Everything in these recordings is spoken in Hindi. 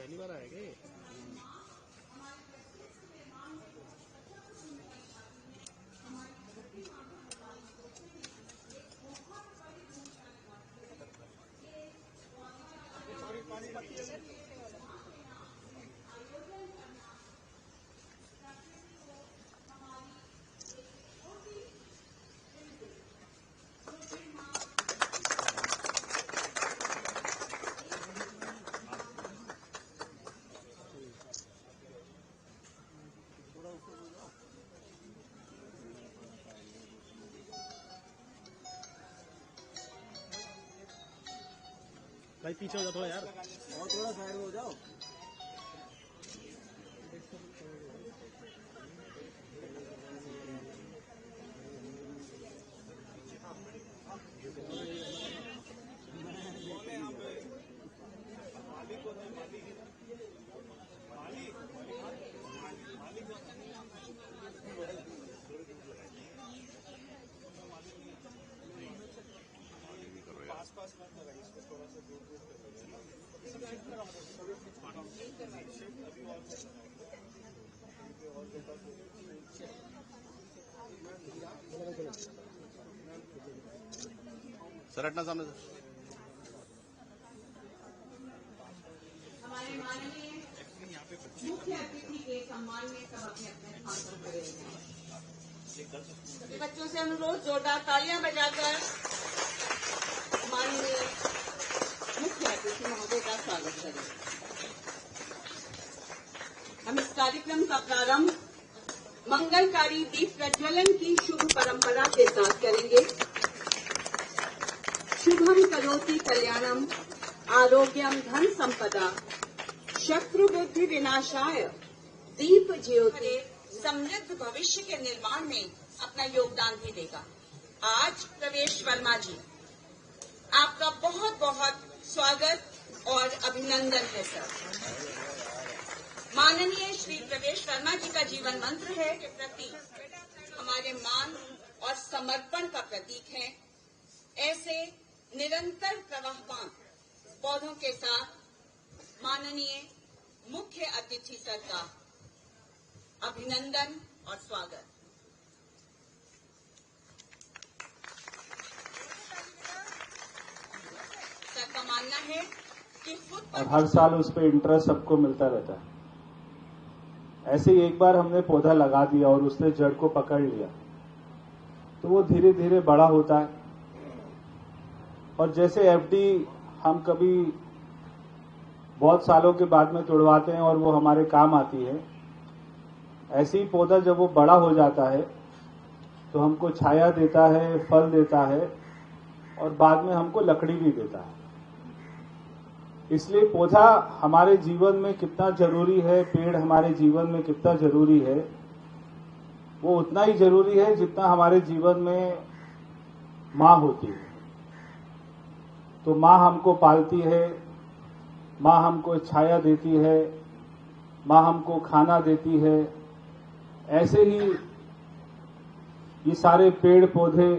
पहली बार आएंगे। भाई पीछे हो जाओ थोड़ा यार, और थोड़ा साइड हो जाओ। सर हटना सामने से। हमारे माननीय मुख्य अतिथि के सम्मान में सब अपने अपने स्थान पर खड़े हैं। सभी बच्चों से अनुरोध, जोरदार तालियां बजाकर माननीय मुख्य अतिथि महोदय का स्वागत करें। हम इस कार्यक्रम का प्रारंभ मंगलकारी दीप प्रज्वलन की शुभ परंपरा के साथ करेंगे। शुभम करोति कल्याणम आरोग्यम धन संपदा शत्रु बुद्धि विनाशाय दीप ज्योति समृद्ध भविष्य के निर्माण में अपना योगदान भी देगा। आज प्रवेश वर्मा जी, आपका बहुत बहुत स्वागत और अभिनंदन है सर। माननीय श्री प्रवेश वर्मा जी का जीवन मंत्र है के प्रति हमारे मान और समर्पण का प्रतीक है। ऐसे निरंतर प्रवाहमान पौधों के साथ माननीय मुख्य अतिथि सर का अभिनंदन और स्वागत। सर का मानना है कि खुद और हर साल उस पर इंटरेस्ट सबको मिलता रहता है। ऐसे ही एक बार हमने पौधा लगा दिया और उसने जड़ को पकड़ लिया तो वो धीरे धीरे बड़ा होता है। और जैसे एफडी हम कभी बहुत सालों के बाद में तोड़वाते हैं और वो हमारे काम आती है, ऐसे ही पौधा जब वो बड़ा हो जाता है तो हमको छाया देता है, फल देता है और बाद में हमको लकड़ी भी देता है। इसलिए पौधा हमारे जीवन में कितना जरूरी है, पेड़ हमारे जीवन में कितना जरूरी है, वो उतना ही जरूरी है जितना हमारे जीवन में माँ होती है। तो माँ हमको पालती है, माँ हमको छाया देती है, माँ हमको खाना देती है। ऐसे ही ये सारे पेड़ पौधे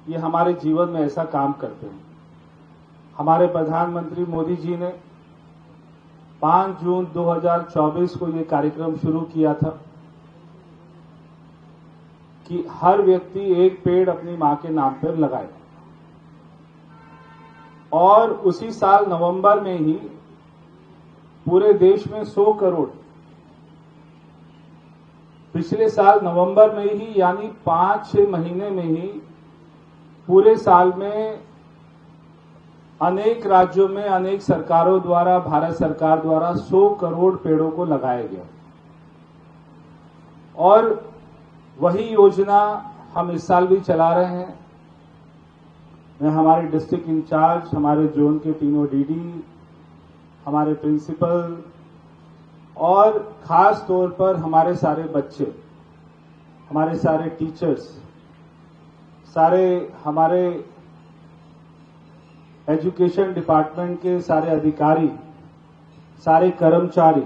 ये हमारे जीवन में ऐसा काम करते हैं। हमारे प्रधानमंत्री मोदी जी ने 5 जून 2024 को ये कार्यक्रम शुरू किया था कि हर व्यक्ति एक पेड़ अपनी मां के नाम पर लगाए। और उसी साल नवंबर में ही पूरे देश में 100 करोड़, पिछले साल नवंबर में ही यानी 5-6 महीने में ही पूरे साल में अनेक राज्यों में अनेक सरकारों द्वारा, भारत सरकार द्वारा 100 करोड़ पेड़ों को लगाया गया। और वही योजना हम इस साल भी चला रहे हैं। मैं हमारे डिस्ट्रिक्ट इंचार्ज, हमारे जोन के तीनों डीडी, हमारे प्रिंसिपल और खास तौर पर हमारे सारे बच्चे, हमारे सारे टीचर्स, सारे हमारे एजुकेशन डिपार्टमेंट के सारे अधिकारी, सारे कर्मचारी,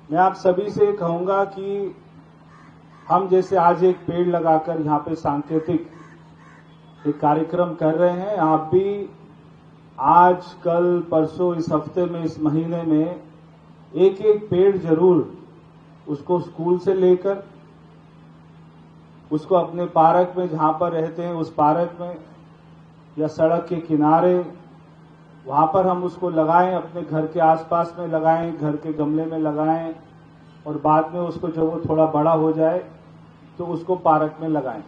मैं आप सभी से कहूंगा कि हम जैसे आज एक पेड़ लगाकर यहाँ पे सांकेतिक एक कार्यक्रम कर रहे हैं, आप भी आज कल परसों इस हफ्ते में इस महीने में एक एक पेड़ जरूर उसको स्कूल से लेकर उसको अपने पार्क में जहां पर रहते हैं उस पार्क में या सड़क के किनारे वहां पर हम उसको लगाएं, अपने घर के आसपास में लगाएं, घर के गमले में लगाएं और बाद में उसको जब वो थोड़ा बड़ा हो जाए तो उसको पार्क में लगाएं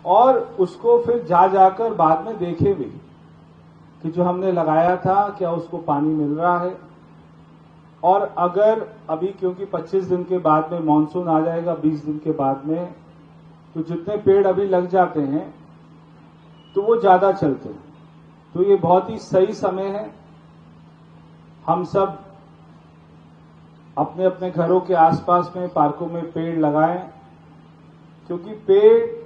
और उसको फिर जाकर बाद में देखें भी कि जो हमने लगाया था क्या उसको पानी मिल रहा है। और अगर अभी क्योंकि 25 दिन के बाद में मानसून आ जाएगा, 20 दिन के बाद में, तो जितने पेड़ अभी लग जाते हैं तो वो ज्यादा चलते हैं। तो ये बहुत ही सही समय है, हम सब अपने अपने घरों के आसपास में पार्कों में पेड़ लगाएं, क्योंकि पेड़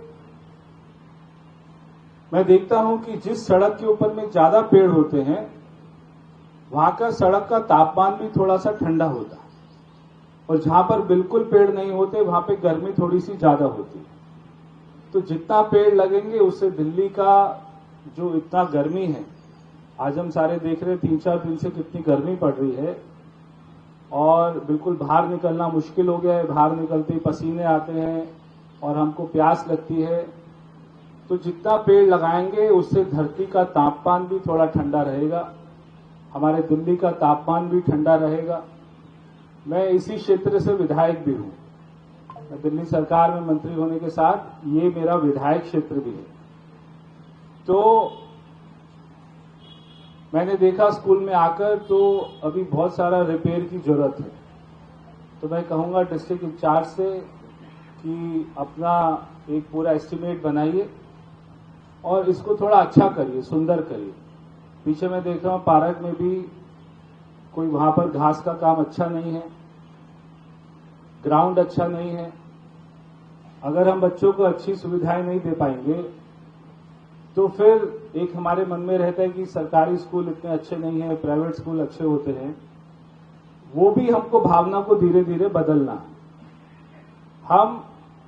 मैं देखता हूं कि जिस सड़क के ऊपर में ज्यादा पेड़ होते हैं वहां का सड़क का तापमान भी थोड़ा सा ठंडा होता है और जहां पर बिल्कुल पेड़ नहीं होते वहां पे गर्मी थोड़ी सी ज्यादा होती है। तो जितना पेड़ लगेंगे उससे दिल्ली का जो इतना गर्मी है, आज हम सारे देख रहे हैं 3-4 दिन से कितनी गर्मी पड़ रही है और बिल्कुल बाहर निकलना मुश्किल हो गया है। बाहर निकलते ही पसीने आते हैं और हमको प्यास लगती है। तो जितना पेड़ लगाएंगे उससे धरती का तापमान भी थोड़ा ठंडा रहेगा, हमारे दिल्ली का तापमान भी ठंडा रहेगा। मैं इसी क्षेत्र से विधायक भी हूं, मैं दिल्ली सरकार में मंत्री होने के साथ ये मेरा विधायक क्षेत्र भी है। तो मैंने देखा स्कूल में आकर तो अभी बहुत सारा रिपेयर की जरूरत है। तो मैं कहूंगा डिस्ट्रिक्ट इंचार्ज से कि अपना एक पूरा एस्टिमेट बनाइए और इसको थोड़ा अच्छा करिए, सुंदर करिए। पीछे मैं देख रहा हूं पार्क में भी कोई वहां पर घास का काम अच्छा नहीं है, ग्राउंड अच्छा नहीं है। अगर हम बच्चों को अच्छी सुविधाएं नहीं दे पाएंगे तो फिर एक हमारे मन में रहता है कि सरकारी स्कूल इतने अच्छे नहीं है, प्राइवेट स्कूल अच्छे होते हैं। वो भी हमको भावना को धीरे धीरे बदलना है। हम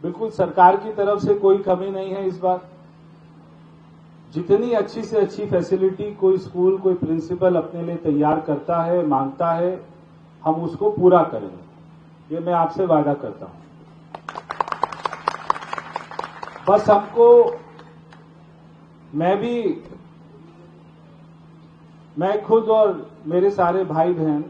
बिल्कुल सरकार की तरफ से कोई कमी नहीं है इस बार। जितनी अच्छी से अच्छी फैसिलिटी कोई स्कूल, कोई प्रिंसिपल अपने लिए तैयार करता है, मांगता है, हम उसको पूरा करेंगे, ये मैं आपसे वादा करता हूं। बस हमको मैं खुद और मेरे सारे भाई बहन,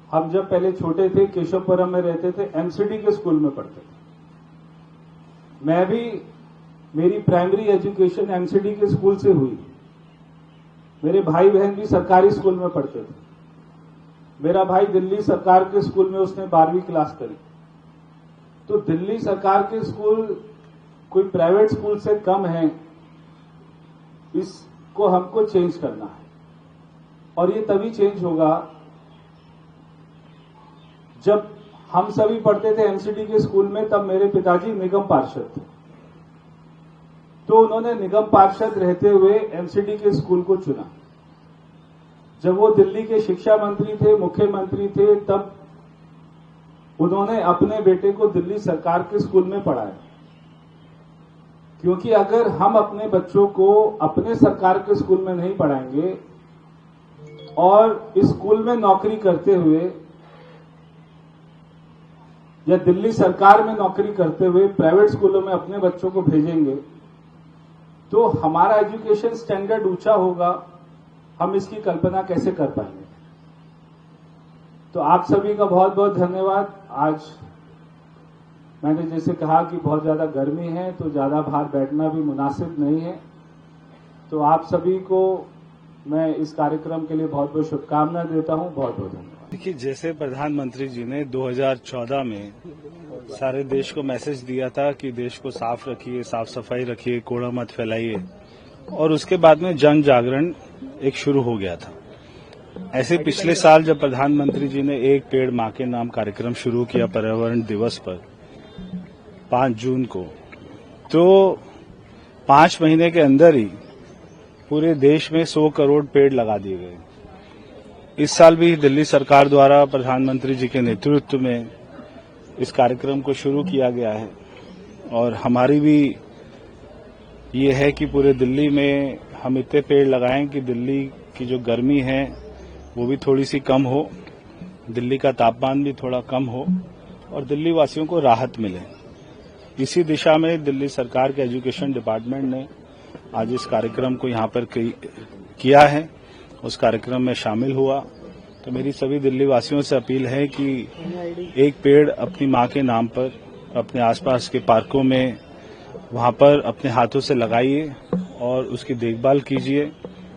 हम जब पहले छोटे थे केशवपुरम में रहते थे, एमसीडी के स्कूल में पढ़ते थे। मैं भी, मेरी प्राइमरी एजुकेशन एमसीडी के स्कूल से हुई। मेरे भाई बहन भी सरकारी स्कूल में पढ़ते थे। मेरा भाई दिल्ली सरकार के स्कूल में उसने 12वीं क्लास करी। तो दिल्ली सरकार के स्कूल कोई प्राइवेट स्कूल से कम है, इसको हमको चेंज करना है। और ये तभी चेंज होगा जब हम सभी पढ़ते थे एमसीडी के स्कूल में, तब मेरे पिताजी निगम पार्षद थे। तो उन्होंने निगम पार्षद रहते हुए एमसीडी के स्कूल को चुना। जब वो दिल्ली के शिक्षा मंत्री थे, मुख्यमंत्री थे, तब उन्होंने अपने बेटे को दिल्ली सरकार के स्कूल में पढ़ाया। क्योंकि अगर हम अपने बच्चों को अपने सरकार के स्कूल में नहीं पढ़ाएंगे और इस स्कूल में नौकरी करते हुए या दिल्ली सरकार में नौकरी करते हुए प्राइवेट स्कूलों में अपने बच्चों को भेजेंगे तो हमारा एजुकेशन स्टैंडर्ड ऊंचा होगा, हम इसकी कल्पना कैसे कर पाएंगे। तो आप सभी का बहुत बहुत धन्यवाद। आज मैंने जैसे कहा कि बहुत ज्यादा गर्मी है तो ज्यादा बाहर बैठना भी मुनासिब नहीं है। तो आप सभी को मैं इस कार्यक्रम के लिए बहुत बहुत शुभकामनाएं देता हूं। बहुत बहुत धन्यवाद। देखिए, जैसे प्रधानमंत्री जी ने 2014 में सारे देश को मैसेज दिया था कि देश को साफ रखिए, साफ सफाई रखिए, कूड़ा मत फैलाइए, और उसके बाद में जन जागरण एक शुरू हो गया था। ऐसे पिछले साल जब प्रधानमंत्री जी ने एक पेड़ मां के नाम कार्यक्रम शुरू किया पर्यावरण दिवस पर 5 जून को, तो 5 महीने के अंदर ही पूरे देश में 100 करोड़ पेड़ लगा दिए गए। इस साल भी दिल्ली सरकार द्वारा प्रधानमंत्री जी के नेतृत्व में इस कार्यक्रम को शुरू किया गया है और हमारी भी ये है कि पूरे दिल्ली में हम इतने पेड़ लगाएं कि दिल्ली की जो गर्मी है वो भी थोड़ी सी कम हो, दिल्ली का तापमान भी थोड़ा कम हो और दिल्ली वासियों को राहत मिले। इसी दिशा में दिल्ली सरकार के एजुकेशन डिपार्टमेंट ने आज इस कार्यक्रम को यहाँ पर किया है, उस कार्यक्रम में शामिल हुआ। तो मेरी सभी दिल्ली वासियों से अपील है कि एक पेड़ अपनी माँ के नाम पर अपने आसपास के पार्कों में वहाँ पर अपने हाथों से लगाइए और उसकी देखभाल कीजिए,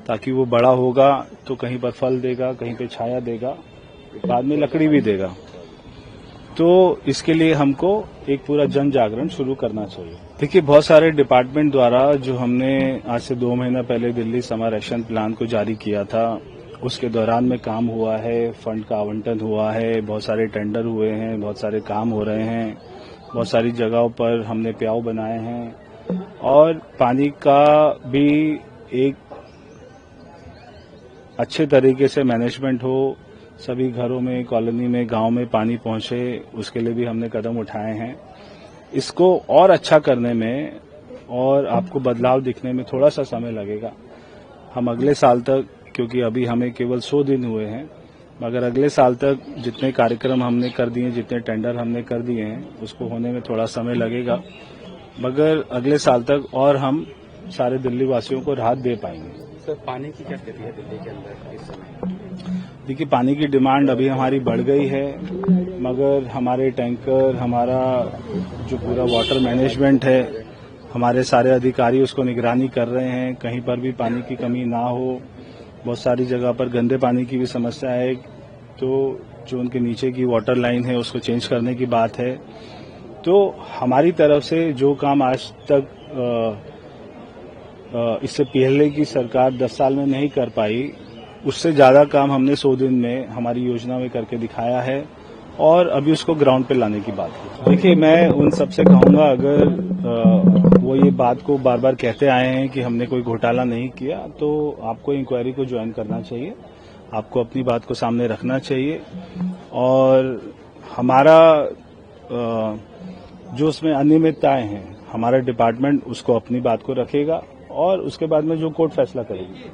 ताकि वो बड़ा होगा तो कहीं पर फल देगा, कहीं पे छाया देगा, बाद में लकड़ी भी देगा। तो इसके लिए हमको एक पूरा जन जागरण शुरू करना चाहिए। देखिए, बहुत सारे डिपार्टमेंट द्वारा जो हमने आज से 2 महीना पहले दिल्ली समर एक्शन प्लान को जारी किया था, उसके दौरान में काम हुआ है, फंड का आवंटन हुआ है, बहुत सारे टेंडर हुए हैं, बहुत सारे काम हो रहे हैं, बहुत सारी जगहों पर हमने प्याऊ बनाए हैं और पानी का भी एक अच्छे तरीके से मैनेजमेंट हो, सभी घरों में, कॉलोनी में, गांव में पानी पहुंचे, उसके लिए भी हमने कदम उठाए हैं। इसको और अच्छा करने में और आपको बदलाव दिखने में थोड़ा सा समय लगेगा। हम अगले साल तक, क्योंकि अभी हमें केवल 100 दिन हुए हैं, मगर अगले साल तक जितने कार्यक्रम हमने कर दिए, जितने टेंडर हमने कर दिए हैं, उसको होने में थोड़ा समय लगेगा, मगर अगले साल तक और हम सारे दिल्ली वासियों को राहत दे पाएंगे। सर, पानी की क्या स्थिति है दिल्ली के अंदर इस समय? देखिए, पानी की डिमांड अभी हमारी बढ़ गई है, मगर हमारे टैंकर, हमारा जो पूरा वाटर मैनेजमेंट है, हमारे सारे अधिकारी उसको निगरानी कर रहे हैं, कहीं पर भी पानी की कमी ना हो। बहुत सारी जगह पर गंदे पानी की भी समस्या है, तो जो उनके नीचे की वाटर लाइन है उसको चेंज करने की बात है। तो हमारी तरफ से जो काम आज तक इससे पहले की सरकार 10 साल में नहीं कर पाई, उससे ज्यादा काम हमने 100 दिन में हमारी योजना में करके दिखाया है और अभी उसको ग्राउंड पे लाने की बात है। देखिए, मैं उन सबसे कहूंगा, अगर वो ये बात को बार बार कहते आए हैं कि हमने कोई घोटाला नहीं किया, तो आपको इंक्वायरी को ज्वाइन करना चाहिए, आपको अपनी बात को सामने रखना चाहिए और हमारा जो उसमें अनियमितताएं हैं, हमारा डिपार्टमेंट उसको अपनी बात को रखेगा और उसके बाद में जो कोर्ट फैसला करेगी।